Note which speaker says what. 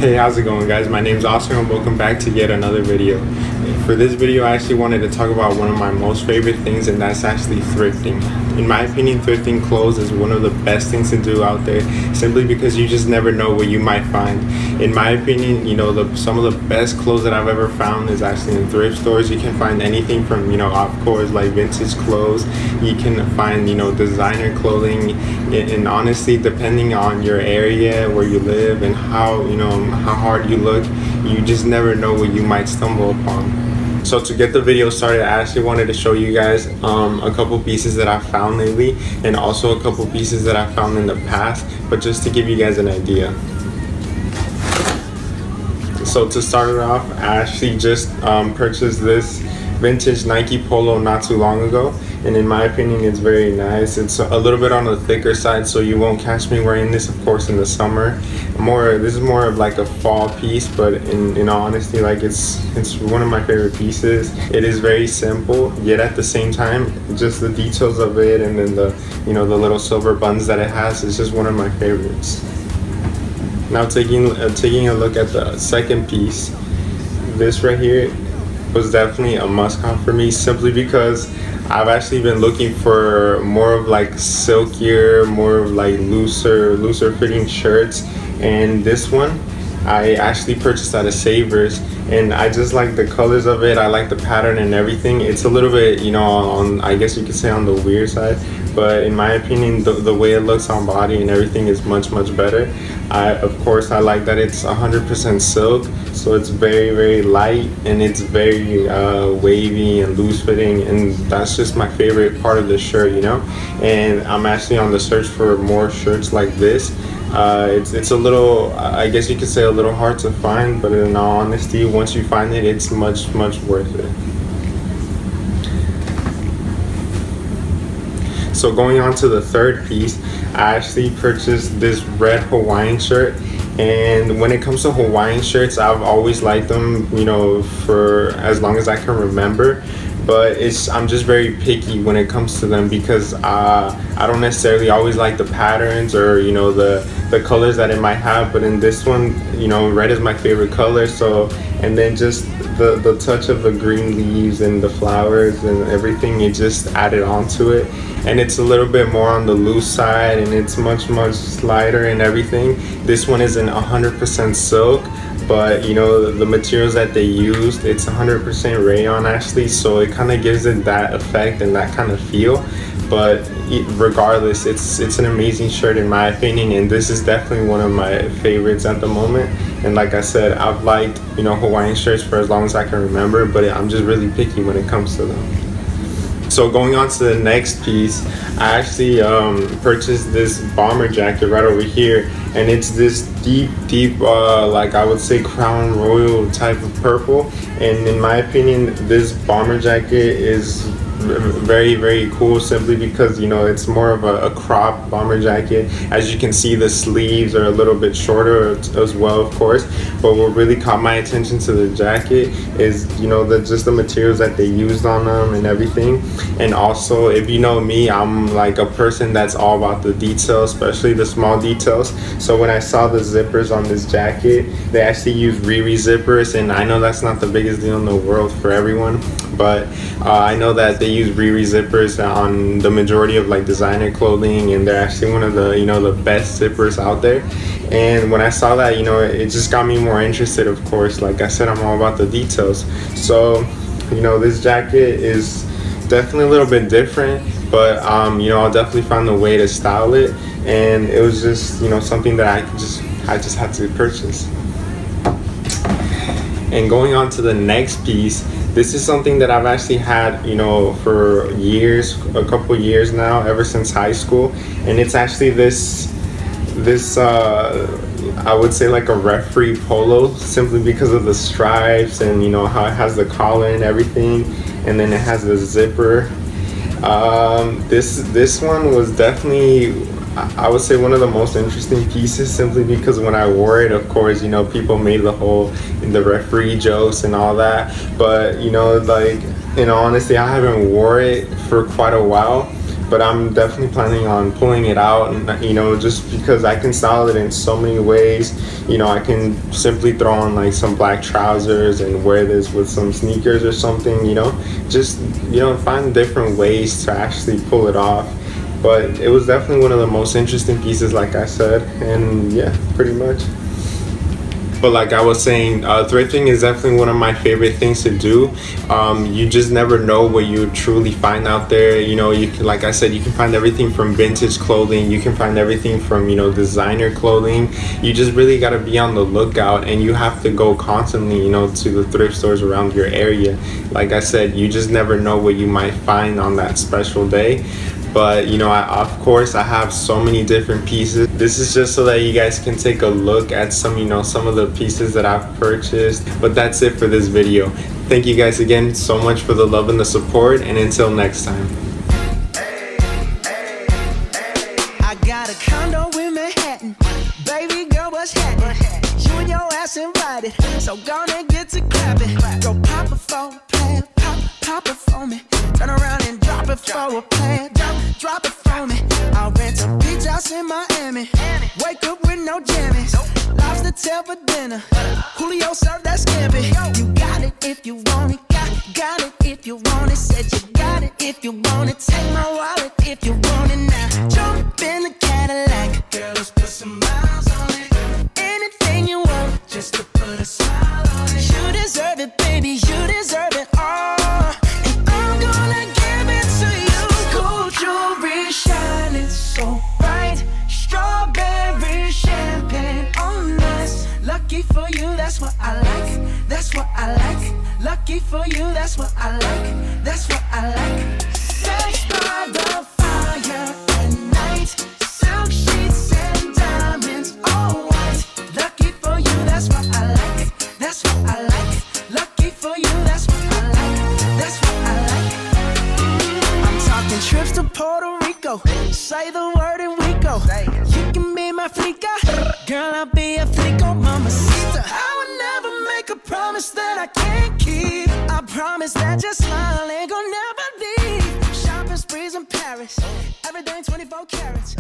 Speaker 1: Hey, how's it going, guys? My name's Oscar and welcome back to yet another video. For this video, I actually wanted to talk about one of my most favorite things, and that's actually thrifting. In my opinion, thrifting clothes is one of the best things to do out there, simply because you just never know what you might find. In my opinion, some of the best clothes that I've ever found is actually in thrift stores. You can find anything from, of course, like vintage clothes. You can find, designer clothing, and honestly, depending on your area, where you live, and how hard you look, you just never know what you might stumble upon. So to get the video started, I actually wanted to show you guys a couple pieces that I found lately, and also a couple pieces that I found in the past, but just to give you guys an idea. So to start it off, I actually just purchased this vintage Nike polo not too long ago, and in my opinion it's very nice. It's a little bit on the thicker side, so you won't catch me wearing this, of course, in the summer. This is more of like a fall piece, but in all honesty, like it's one of my favorite pieces. It is very simple, yet at the same time, just the details of it, and then the little silver buttons that it has is just one of my favorites. Now taking a look at the second piece, this right here was definitely a must-have for me, simply because I've actually been looking for more of like silkier, more of like looser fitting shirts, and this one I actually purchased at a Savers, and I just like the colors of it. I like the pattern and everything. It's a little bit, on, I guess you could say, on the weird side, but in my opinion, the way it looks on body and everything is much better. Of course, I like that it's 100% silk, so it's very, very light, and it's very wavy and loose fitting, and that's just my favorite part of the shirt, and I'm actually on the search for more shirts like this. It's a little, I guess you could say, a little hard to find, but in all honesty, once you find it, it's much worth it. So going on to the third piece, I actually purchased this red Hawaiian shirt, and when it comes to Hawaiian shirts, I've always liked them, for as long as I can remember. But I'm just very picky when it comes to them, because I don't necessarily always like the patterns or the colors that it might have. But in this one, red is my favorite color. So, and then just the touch of the green leaves and the flowers and everything, it just added onto it. And it's a little bit more on the loose side, and it's much lighter and everything. This one isn't 100% silk, but the materials that they used, it's 100% rayon actually, so it kind of gives it that effect and that kind of feel. But regardless, it's an amazing shirt in my opinion, and this is definitely one of my favorites at the moment. And like I said, I've liked Hawaiian shirts for as long as I can remember, but I'm just really picky when it comes to them. So going on to the next piece, I actually purchased this bomber jacket right over here, and it's this deep like I would say Crown Royal type of purple. And in my opinion, this bomber jacket is very cool, simply because it's more of a crop bomber jacket. As you can see, the sleeves are a little bit shorter as well, of course, but what really caught my attention to the jacket is just the materials that they used on them and everything. And also, if you know me, I'm like a person that's all about the details, especially the small details. So when I saw the zippers on this jacket, they actually use Riri zippers, and I know that's not the biggest deal in the world for everyone, but I know that they use Riri zippers on the majority of like designer clothing, and they're actually one of the the best zippers out there. And when I saw that, it just got me more interested. Of course, like I said, I'm all about the details. So this jacket is definitely a little bit different, but I'll definitely find a way to style it, and it was just something that I just had to purchase. And going on to the next piece, this is something that I've actually had, for years, a couple years now, ever since high school. And it's actually this I would say like a referee polo, simply because of the stripes and how it has the collar and everything, and then it has the zipper. This one was definitely, I would say, one of the most interesting pieces, simply because when I wore it, of course, people made the referee jokes and all that, but like, honestly, I haven't wore it for quite a while. but I'm definitely planning on pulling it out, and just because I can style it in so many ways. I can simply throw on like some black trousers and wear this with some sneakers or something. Just find different ways to actually pull it off. But it was definitely one of the most interesting pieces, like I said, and yeah, pretty much. But like I was saying, thrifting is definitely one of my favorite things to do. You just never know what you truly find out there. You can, like I said, you can find everything from vintage clothing. You can find everything from designer clothing. You just really got to be on the lookout, and you have to go constantly, to the thrift stores around your area. Like I said, you just never know what you might find on that special day. But of course I have so many different pieces. This is just so that you guys can take a look at some of the pieces that I've purchased. But that's it for this video. Thank you guys again so much for the love and the support, and until next time.
Speaker 2: I got a condo in Manhattan. Baby girl, what's happening? You and your ass invited, so gonna get to clapping. Go pop it for a plan, pop it for me. Turn around and drop it for a plan. Drop it for me. I'll rent a beach house in Miami. Wake up with no jammies. Lobster tail for dinner. Julio served that scampi. You got it if you want it. Got it if you want it. Said you got it if you want it. Take my wallet if you want it now. Jump in the Cadillac. Girl, let's put some miles on it. Anything you want, just to put a smile on it. You deserve it, baby. You deserve it all. And I'm gonna give it to you. Gold jewelry shining so bright. Strawberry champagne on us. Lucky for you, that's what I like. That's what I like. Lucky for you, that's what I like. That's what I like. Sex by the fire at night. Silk sheets and diamonds, all white. Lucky for you, that's what I like. That's what I like. Lucky for you, that's what I like. That's what I like. I'm talking trips to Puerto Rico. Say the word and we go. You can be my flica. Girl, I'll be a flico, mamacita. I would never make a promise that I can't keep. I promise that your smile ain't gonna never leave. Shopping sprees in Paris. Everything 24 carats.